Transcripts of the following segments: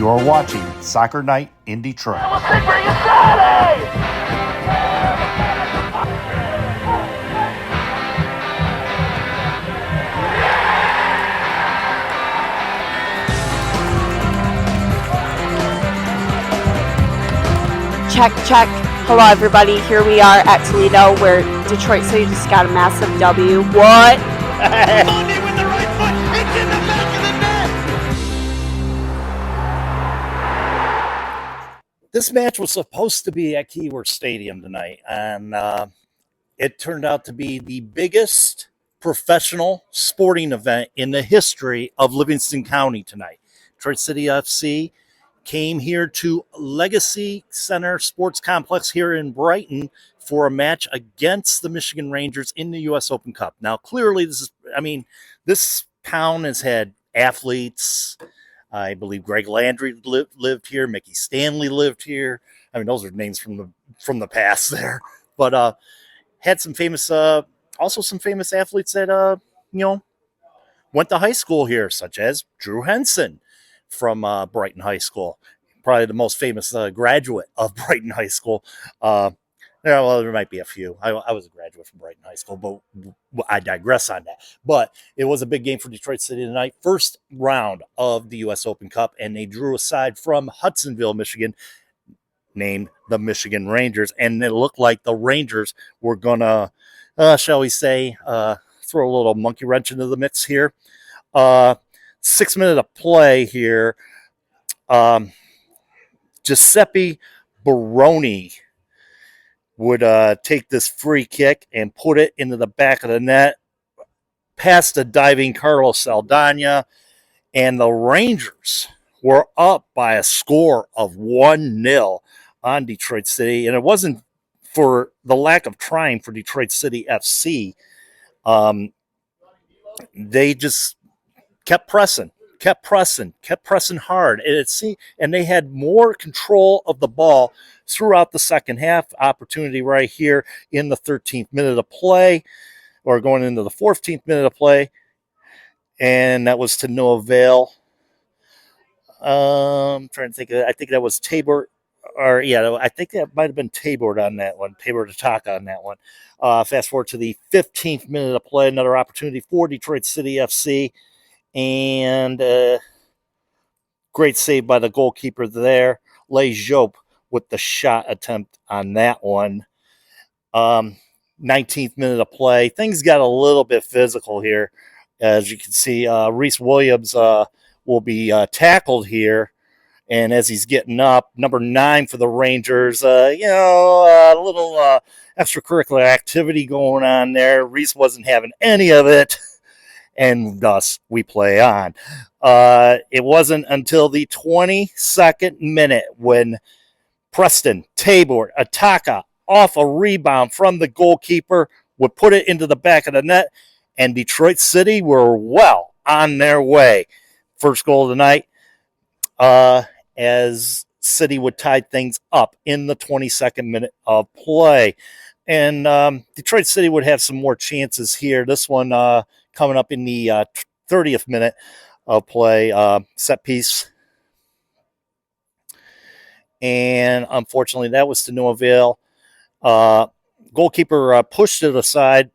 You're watching Soccer Night in Detroit. Check, check. Hello, everybody. Here we are at Toledo, where Detroit City just got a massive W. What? Monday with the right foot. It's in the back of the net. This match was supposed to be at Keyworth Stadium tonight, and it turned out to be the biggest professional sporting event in the history of Livingston County tonight. Detroit City FC came here to Legacy Center Sports Complex here in Brighton for a match against the Michigan Rangers in the U.S. Open Cup. Now, clearly, this town has had athletes. I believe Greg Landry lived here. Mickey Stanley lived here. I mean, those are names from the past there. But had some famous, also some famous athletes that went to high school here, such as Drew Henson from Brighton High School, probably the most famous graduate of Brighton High School. There might be a few. I was a graduate from Brighton High School, but I digress on that. But it was a big game for Detroit City tonight. First round of the U.S. Open Cup, and they drew a side from Hudsonville, Michigan, named the Michigan Rangers. And it looked like the Rangers were going to, shall we say, throw a little monkey wrench into the mix here. 6 minutes of play here. Giuseppe Baroni would take this free kick and put it into the back of the net, past the diving Carlos Saldana, and the Rangers were up by a score of 1-0 on Detroit City. And it wasn't for the lack of trying for Detroit City FC. They just kept pressing hard. And they had more control of the ball throughout the second half. Opportunity right here in the 13th minute of play, or going into the 14th minute of play. And that was to no avail. I'm trying to think of it. I think that was Tabor. I think that might have been Tabor on that one. Tabor Tataka on that one. Fast forward to the 15th minute of play. Another opportunity for Detroit City FC. And great save by the goalkeeper there. Les Jope with the shot attempt on that one. 19th minute of play. Things got a little bit physical here. As you can see, Reese Williams will be tackled here. And as he's getting up, number 9 for the Rangers, a little extracurricular activity going on there. Reese wasn't having any of it. And thus we play on. It wasn't until the 22nd minute when Preston Tabor Ataka, off a rebound from the goalkeeper, would put it into the back of the net, and Detroit City were well on their way. First goal of the night, as City would tie things up in the 22nd minute of play. And Detroit City would have some more chances here. This one coming up in the 30th minute of play, set piece. And unfortunately, that was to no avail. Goalkeeper pushed it aside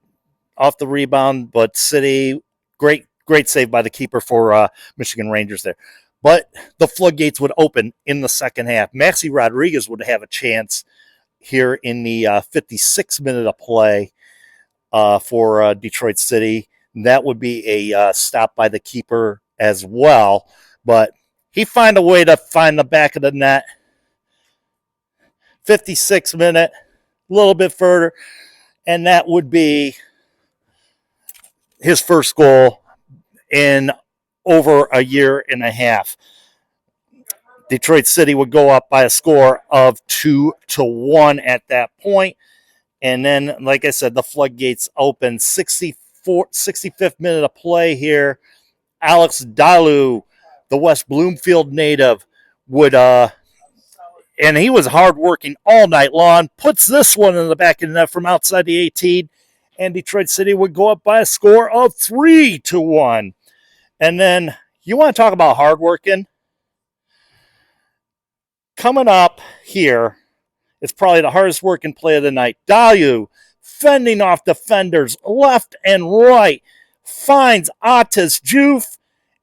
off the rebound, but City, great save by the keeper for Michigan Rangers there. But the floodgates would open in the second half. Maxi Rodriguez would have a chance here in the 56th minute of play for Detroit City. That would be a stop by the keeper as well. But he found a way to find the back of the net. 56th minute, a little bit further, and that would be his first goal in over a year and a half. Detroit City would go up by a score of 2-1 at that point. And then, like I said, the floodgates open. 65th minute of play here. Alex Dalu, the West Bloomfield native, would and he was hardworking all night long, puts this one in the back of the net from outside the 18, and Detroit City would go up by a score of 3-1. And then, you want to talk about hardworking? coming up here, it's probably the hardest working play of the night. Dayu fending off defenders left and right, finds Otis Joof,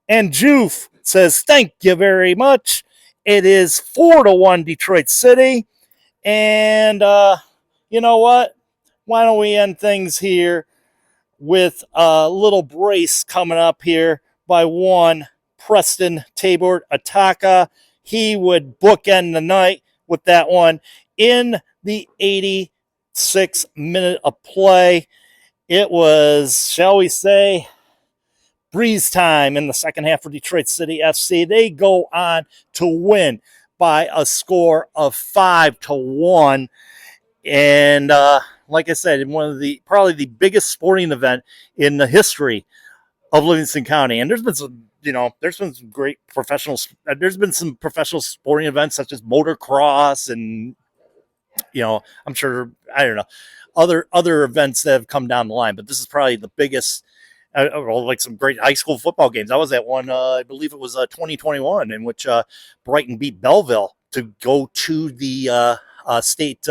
and Joof says, "Thank you very much." It is 4-1 Detroit City. And you know what? Why don't we end things here with a little brace coming up here by one Preston Tabor Ataka. He would bookend the night with that one in the 86th minute of play. It was, shall we say, breeze time in the second half for Detroit City FC. They go on to win by a score of 5-1. And like I said, in one of the probably the biggest sporting event in the history of Livingston County. And there's been some, there's been some great there's been some professional sporting events such as motocross and, I'm sure, I don't know, other events that have come down the line. But this is probably the biggest, like some great high school football games. I was at one, I believe it was 2021, in which Brighton beat Belleville to go to the state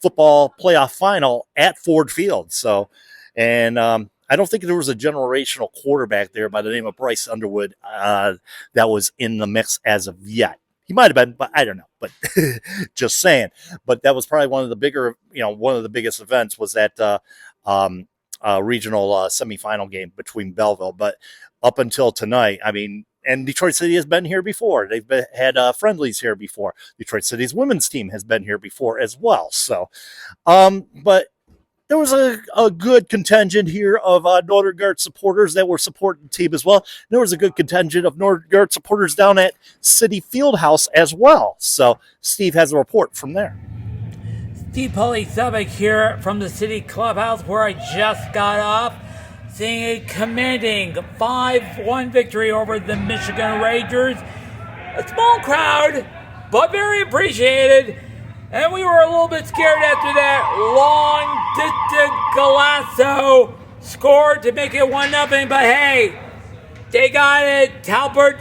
football playoff final at Ford Field. So, and I don't think there was a generational quarterback there by the name of Bryce Underwood that was in the mix as of yet. He might have been, but I don't know. But just saying. But that was probably one of the bigger, one of the biggest events was that regional semifinal game between Belleville. But up until tonight, I mean, and Detroit City has been here before. They've had friendlies here before. Detroit City's women's team has been here before as well. So, but there was a good contingent here of Northern Guard supporters that were supporting the team as well. There was a good contingent of Northern Guard supporters down at City Fieldhouse as well. So Steve has a report from there. Steve Polly-Subak here from the City Clubhouse, where I just got off, seeing a commanding 5-1 victory over the Michigan Rangers. A small crowd, but very appreciated. And we were a little bit scared after that long-distance Galasso scored to make it 1-0. But hey, they got it. Talbert,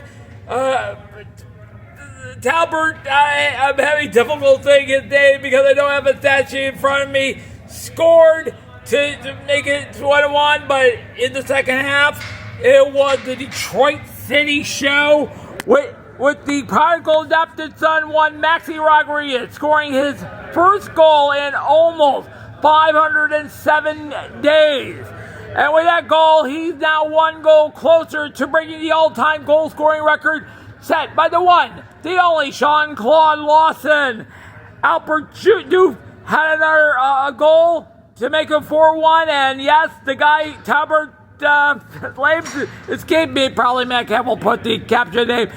I'm having difficult saying his name because I don't have a stat sheet in front of me, scored to make it 1-1, but in the second half, it was the Detroit City show with the prodigal adopted son, one Maxi Rodriguez, scoring his first goal in almost 507 days. And with that goal, he's now one goal closer to breaking the all-time goal-scoring record set by the one, the only Sean-Claude Lawson. Albert Doof had another goal to make it 4-1, and yes, the guy, Talbert, names escaped me. Probably Madcat will put the caption name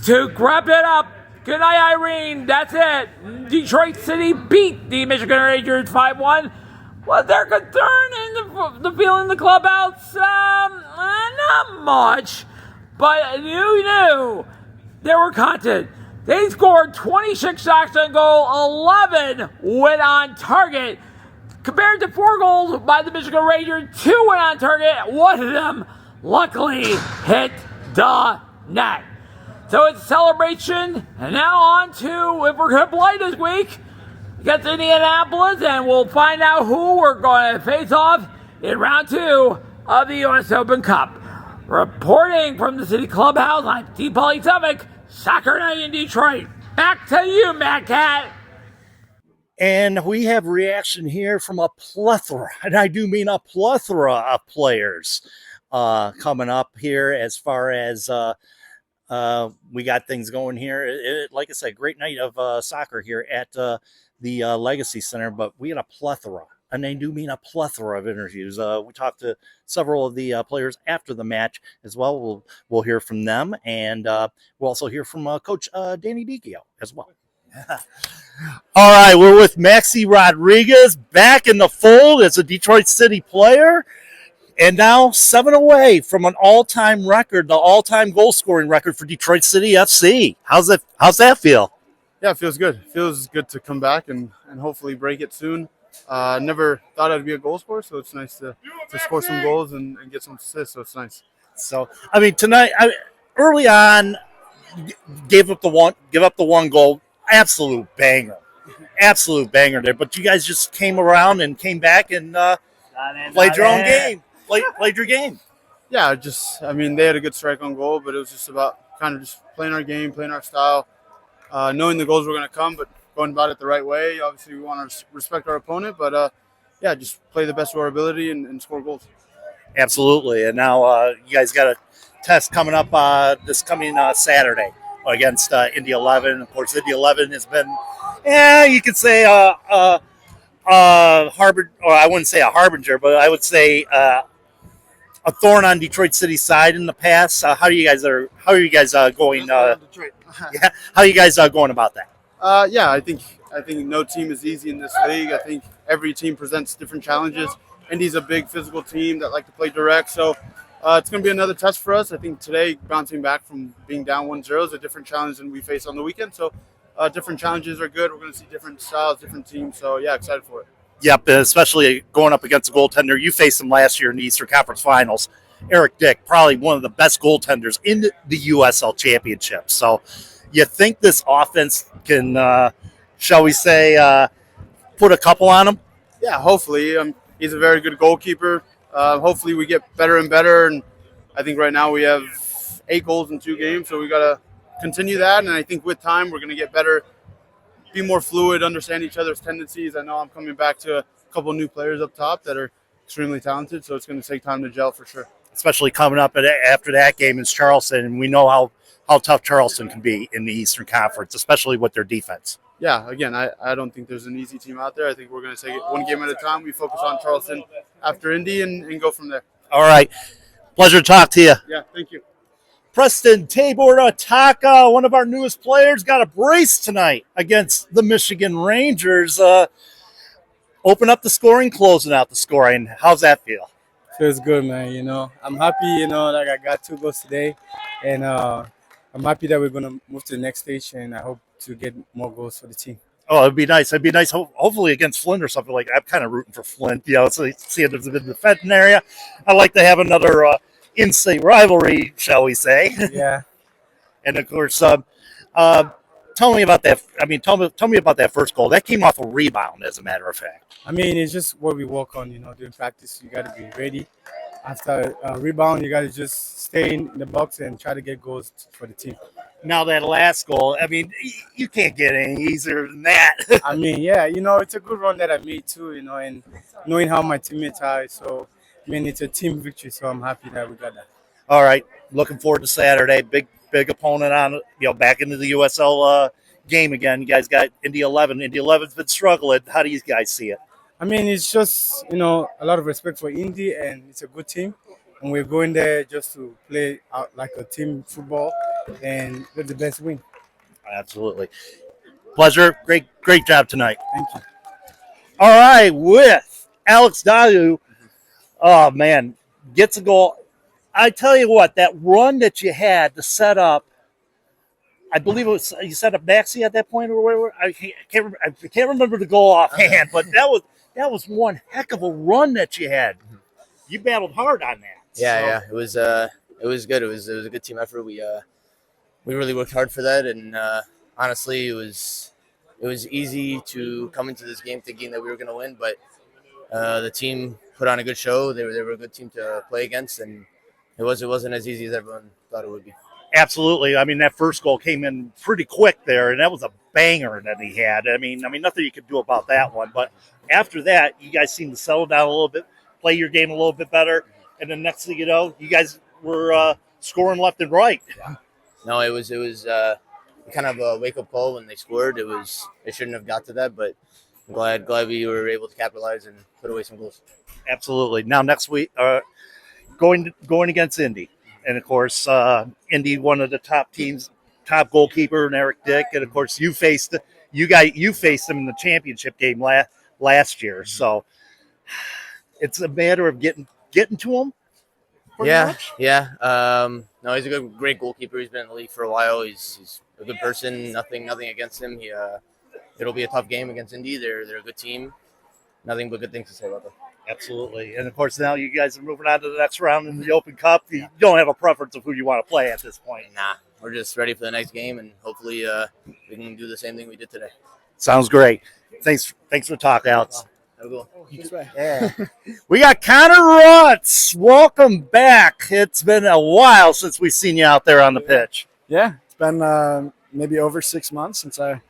to wrap it up. Good night, Irene. That's it. Detroit City beat the Michigan Rangers 5-1. Was there concern in the feeling in the clubhouse? Not much, but you knew they were content. They scored 26 shots on goal, 11 went on target. Compared to 4 goals by the Michigan Rangers, 2 went on target, one of them luckily hit the net. So it's a celebration, and now on to, if we're going to play this week, against Indianapolis, and we'll find out who we're going to face off in round 2 of the U.S. Open Cup. Reporting from the City Clubhouse, I'm Steve Polly-Subak, Soccer Night in Detroit. Back to you, Madcat. And we have reaction here from a plethora, and I do mean a plethora of players coming up here as far as we got things going here. Like I said, great night of soccer here at the Legacy Center, but we had a plethora, and I do mean a plethora of interviews. We talked to several of the players after the match as well. We'll hear from them, and we'll also hear from Coach Danny Dichio as well. All right, we're with Maxi Rodriguez back in the fold as a Detroit City player, and now 7 away from an all-time record, the all-time goal-scoring record for Detroit City FC. How's that feel? Yeah, it feels good. It feels good to come back and hopefully break it soon. Never thought I'd be a goal scorer, so it's nice to score some goals and get some assists, so it's nice. So, I mean, tonight, early on, give up the one goal, absolute banger there. But you guys just came around and came back and played your own game, played your game. Yeah, they had a good strike on goal, but it was just about kind of just playing our game, playing our style, knowing the goals were going to come, but going about it the right way. Obviously, we want to respect our opponent, but just play the best of our ability and score goals. Absolutely. And now you guys got a test coming up this coming Saturday against Indy 11. Of course, Indy 11 has been, you could say harbinger, or I wouldn't say a harbinger, but I would say a thorn on Detroit City's side in the past. How are you guys going? How are you guys going about that? I think no team is easy in this league. I think every team presents different challenges. Indy's a big physical team that like to play direct, so it's going to be another test for us. I think today, bouncing back from being down 1-0 is a different challenge than we faced on the weekend. So different challenges are good. We're going to see different styles, different teams. So, excited for it. Yep, especially going up against a goaltender. You faced him last year in the Eastern Conference Finals. Eric Dick, probably one of the best goaltenders in the USL Championship. So you think this offense can, shall we say, put a couple on him? Yeah, hopefully. He's a very good goalkeeper. Hopefully we get better and better. And I think right now we have 8 goals in 2 games, so we got to continue that. And I think with time we're going to get better, be more fluid, understand each other's tendencies. I know I'm coming back to a couple of new players up top that are extremely talented, so it's going to take time to gel for sure. Especially coming up after that game in Charleston, and we know how tough Charleston can be in the Eastern Conference, especially with their defense. Yeah, again, I don't think there's an easy team out there. I think we're going to take it one game at a time. We focus on Charleston after Indy and go from there. All right. Pleasure to talk to you. Yeah, thank you. Preston Tabor Ataka, one of our newest players, got a brace tonight against the Michigan Rangers. Open up the scoring, closing out the scoring. How's that feel? Feels good, man. I'm happy, like I got 2 goals today. And I'm happy that we're going to move to the next stage, and I hope to get more goals for the team. Oh, it'd be nice. It'd be nice, hopefully against Flint or something like that. I'm kind of rooting for Flint. So see if there's a bit of the Fenton area. I'd like to have another in-state rivalry, shall we say. Yeah. And, of course, tell me about that. Tell me about that first goal. That came off a rebound, as a matter of fact. It's just what we work on, during practice. You got to be ready. After a rebound, you got to just stay in the box and try to get goals for the team. Now, that last goal, you can't get any easier than that. It's a good run that I made too, and knowing how my teammates are. So, it's a team victory, so I'm happy that we got that. All right. Looking forward to Saturday. Big opponent on, back into the USL game again. You guys got Indy 11. Indy 11's been struggling. How do you guys see it? It's just, a lot of respect for Indy, and it's a good team. And we're going there just to play out like a team football and get the best win. Absolutely. Pleasure. Great job tonight. Thank you. All right, with Alex Dalu, oh, man, gets a goal. I tell you what, that run that you had to set up, I believe it was you set up Maxey at that point, or whatever. I can't remember the goal offhand, but that was one heck of a run that you had. You battled hard on that. Yeah, it was good. It was a good team effort. We really worked hard for that, and honestly, it was easy to come into this game thinking that we were going to win, but the team put on a good show. They were a good team to play against, and it wasn't as easy as everyone thought it would be. Absolutely. That first goal came in pretty quick there, and that was a banger that he had. Nothing you could do about that one. But after that, you guys seemed to settle down a little bit, play your game a little bit better, and the next thing you know, you guys were scoring left and right. Yeah. No, it was kind of a wake-up call when they scored. It shouldn't have got to that, but I'm glad we were able to capitalize and put away some goals. Absolutely. Now next week, going against Indy. And, of course, Indy, one of the top teams, top goalkeeper, and Eric Dick. And, of course, you faced them in the championship game last year. So it's a matter of getting to him. Yeah. No, he's a great goalkeeper. He's been in the league for a while. He's a good person. Nothing against him. It'll be a tough game against Indy. They're a good team. Nothing but good things to say about them. Absolutely. And, of course, now you guys are moving on to the next round in the Open Cup. You don't have a preference of who you want to play at this point. Nah, we're just ready for the next game, and hopefully we we can do the same thing we did today. Sounds great. Thanks for talking, Alex. Have a good one. Yeah. We got Connor Rutz. Welcome back. It's been a while since we've seen you out there on the pitch. Yeah, it's been maybe over 6 months since I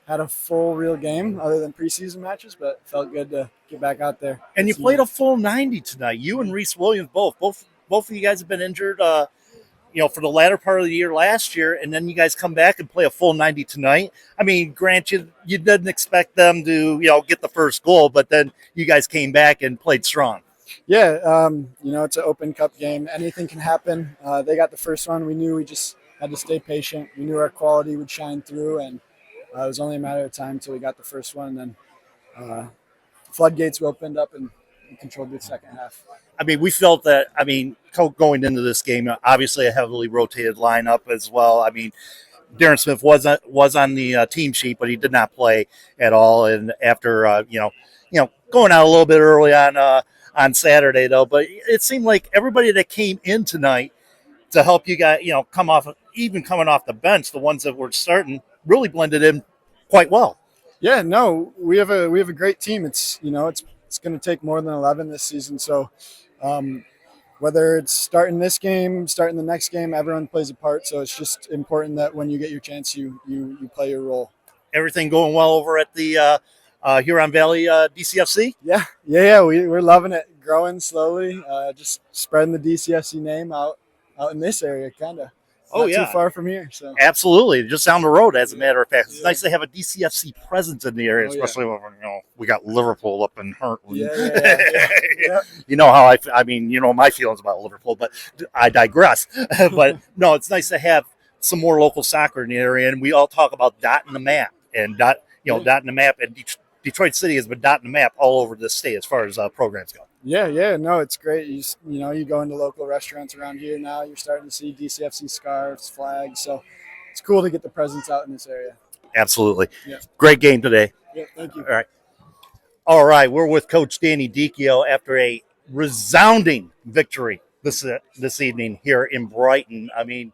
had a full real game other than preseason matches, but it felt good to get back out there. And you played a full 90 tonight. You and Reese Williams both of you guys have been injured for the latter part of the year last year, and then you guys come back and play a full 90 tonight. I mean, granted, you didn't expect them to, get the first goal, but then you guys came back and played strong. Yeah, it's an open cup game. Anything can happen. They got the first one. We knew we just had to stay patient. We knew our quality would shine through, and it was only a matter of time until we got the first one. And then floodgates opened up, and we controlled the second half. I mean, we felt that, going into this game, obviously a heavily rotated lineup as well. I mean, Darren Smith was on the team sheet, but he did not play at all. And after, going out a little bit early on Saturday, though, but it seemed like everybody that came in tonight to help you guys, coming off the bench, the ones that were starting, really blended in quite well. Yeah, no, we have a great team. It's going to take more than 11 this season. So whether it's starting this game, starting the next game, everyone plays a part. So it's just important that when you get your chance, you play your role. Everything going well over at the Huron Valley DCFC? Yeah. We're loving it. Growing slowly, just spreading the DCFC name out in this area, kind of. Not too far from here. So absolutely, just down the road. As a matter of fact, it's nice to have a DCFC presence in the area, especially when we got Liverpool up in Hurton. Yeah. You know how I mean, my feelings about Liverpool, but I digress. But no, it's nice to have some more local soccer in the area, and we all talk about dotting the map and dotting the map, and Detroit City has been dotting the map all over the state as far as programs go. Yeah, no, it's great. You go into local restaurants around here now, you're starting to see DCFC scarves, flags. So it's cool to get the presence out in this area. Absolutely. Yeah. Great game today. Yeah, thank you. All right, we're with Coach Danny Dichio after a resounding victory this evening here in Brighton. I mean,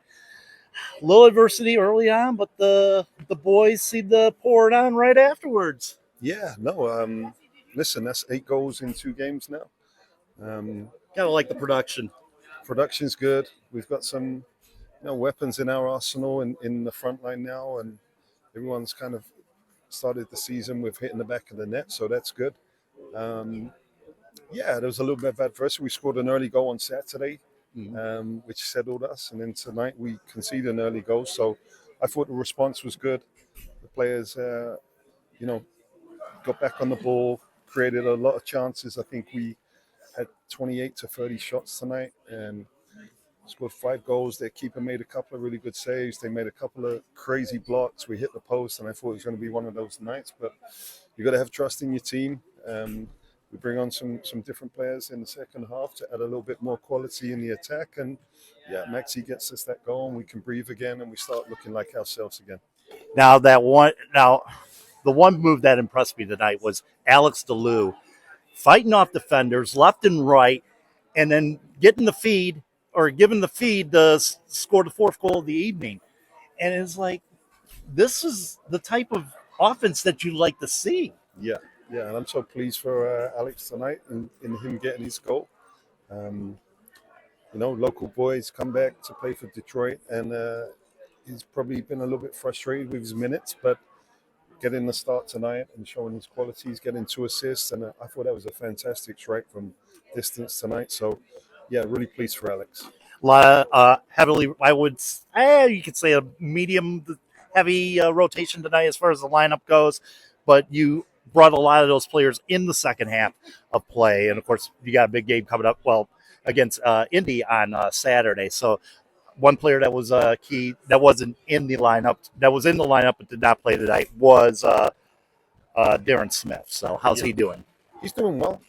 a little adversity early on, but the boys seem to pour it on right afterwards. Yeah, no. Listen, that's 8 goals in 2 games now. Kind of like the production. Production's good. We've got some weapons in our arsenal in the front line now, and everyone's kind of started the season with hitting the back of the net, so that's good. There was a little bit of adversity. We scored an early goal on Saturday, which settled us, and then tonight we conceded an early goal, so I thought the response was good. The players, got back on the ball, created a lot of chances. I think we had 28 to 30 shots tonight and scored 5 goals. Their keeper made a couple of really good saves. They made a couple of crazy blocks. We hit the post, and I thought it was going to be one of those nights. But you got to have trust in your team. We bring on some different players in the second half to add a little bit more quality in the attack. And, Maxi gets us that goal, and we can breathe again, and we start looking like ourselves again. The one move that impressed me tonight was Alex DeLue fighting off defenders left and right, and then giving the feed to score the 4th goal of the evening. And it's like, this is the type of offense that you like to see. Yeah, and I'm so pleased for Alex tonight in him getting his goal. Local boys come back to play for Detroit, and he's probably been a little bit frustrated with his minutes, but getting the start tonight and showing his qualities, getting 2 assists, and I thought that was a fantastic strike from distance tonight. So, really pleased for Alex. A lot of heavily, you could say a medium heavy rotation tonight as far as the lineup goes, but you brought a lot of those players in the second half of play, and of course you got a big game coming up. Against Indy on Saturday. So one player that was key that wasn't in the lineup, that was in the lineup but did not play tonight was Darren Smith. So how's he doing? He's doing well.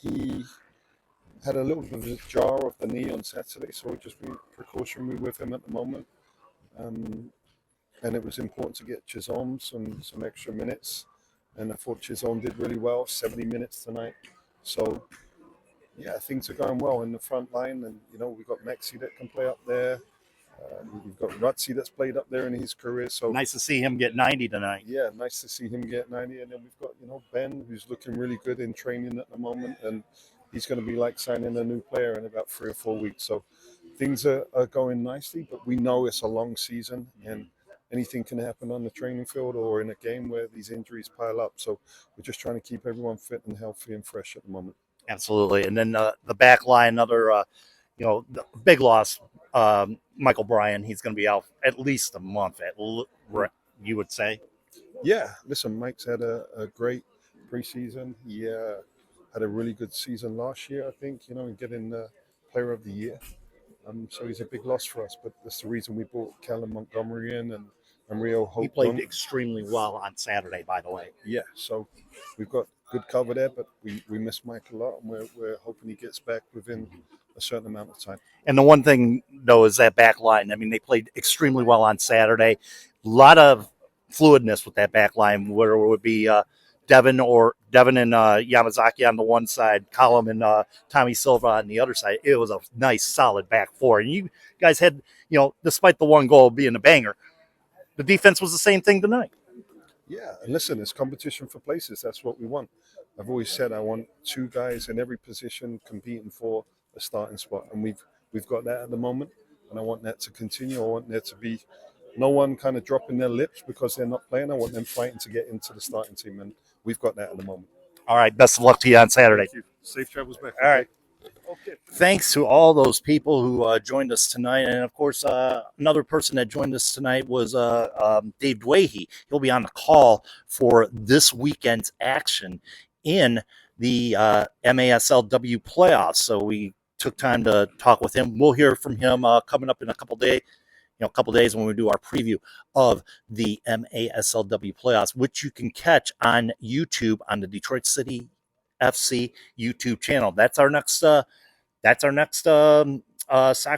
He had a little bit of a jar of the knee on Saturday, so we'll just be precautionary with him at the moment. And it was important to get Chisholm some extra minutes. And I thought Chisholm did really well, 70 minutes tonight. So, things are going well in the front line. And, we've got Maxi that can play up there. You've got Rutzi that's played up there in his career. So Nice to see him get 90 tonight. yeah, nice to see him get 90. And then we've got, Ben, who's looking really good in training at the moment. And he's going to be like signing a new player in about 3 or 4 weeks. So things are going nicely, but we know it's a long season and anything can happen on the training field or in a game where these injuries pile up. So we're just trying to keep everyone fit and healthy and fresh at the moment. Absolutely. And then the back line, another, the big loss, Michael Bryan. He's going to be out at least a month, you would say. Yeah, listen, Mike's had a great preseason. He had a really good season last year, I think, and getting the Player of the Year. So he's a big loss for us, but that's the reason we brought Callum Montgomery in and Rio Hope. He played extremely well on Saturday, by the way. Yeah, so we've got good cover there, but we miss Mike a lot, and we're hoping he gets back within a certain amount of time. And the one thing, though, is that back line. I mean, they played extremely well on Saturday. A lot of fluidness with that back line, where it would be Devin and Yamazaki on the one side, Colum and Tommy Silva on the other side. It was a nice, solid back four. And you guys had, despite the one goal being a banger, the defense was the same thing tonight. Yeah, and listen, it's competition for places. That's what we want. I've always said I want 2 guys in every position competing for a starting spot, and we've got that at the moment, and I want that to continue. I want there to be no one kind of dropping their lips because they're not playing. I want them fighting to get into the starting team, and we've got that at the moment. All right, best of luck to you on Saturday. Thank you. Safe travels back. All right. Okay. Thanks to all those people who joined us tonight. And, of course, another person that joined us tonight was Dave Dwahey. He'll be on the call for this weekend's action in the MASLW playoffs. So we took time to talk with him. We'll hear from him coming up in a couple days. A couple days when we do our preview of the MASLW playoffs, which you can catch on YouTube on the Detroit City FC YouTube channel. That's our next soccer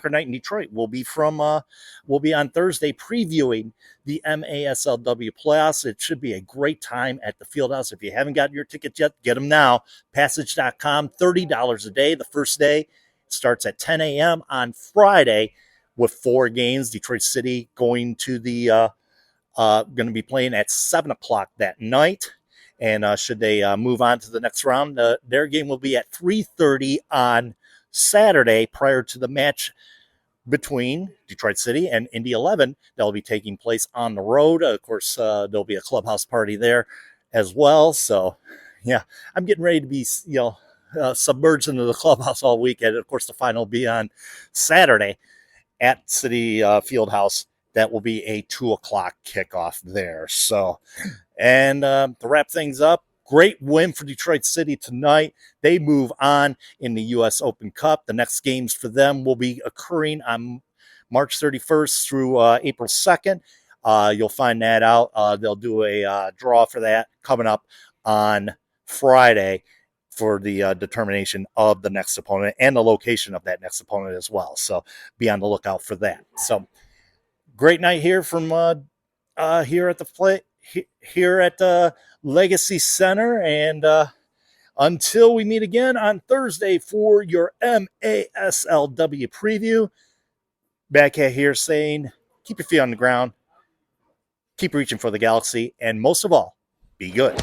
night in Detroit. We'll be on Thursday previewing the MASLW playoffs. It should be a great time at the Fieldhouse. If you haven't gotten your tickets yet, get them now. Passage.com, $30 a day. The first day starts at 10 a.m. on Friday with 4 games. Detroit City going to going to be playing at 7 o'clock that night. And should they move on to the next round, their game will be at 3:30 on Saturday prior to the match between Detroit City and Indy 11. That'll be taking place on the road. Of course, there'll be a clubhouse party there as well. So, yeah, I'm getting ready to be, submerged into the clubhouse all weekend. Of course, the final will be on Saturday at City Fieldhouse. That will be a 2 o'clock kickoff there. So, and to wrap things up, great win for Detroit City tonight. They move on in the U.S. Open Cup. The next games for them will be occurring on March 31st through April 2nd. You'll find that out. They'll do a draw for that coming up on Friday for the determination of the next opponent and the location of that next opponent as well. So be on the lookout for that. So great night here from here at the Legacy Center, and until we meet again on Thursday for your MASLW preview, Madcat here saying, keep your feet on the ground, keep reaching for the galaxy, and most of all, be good.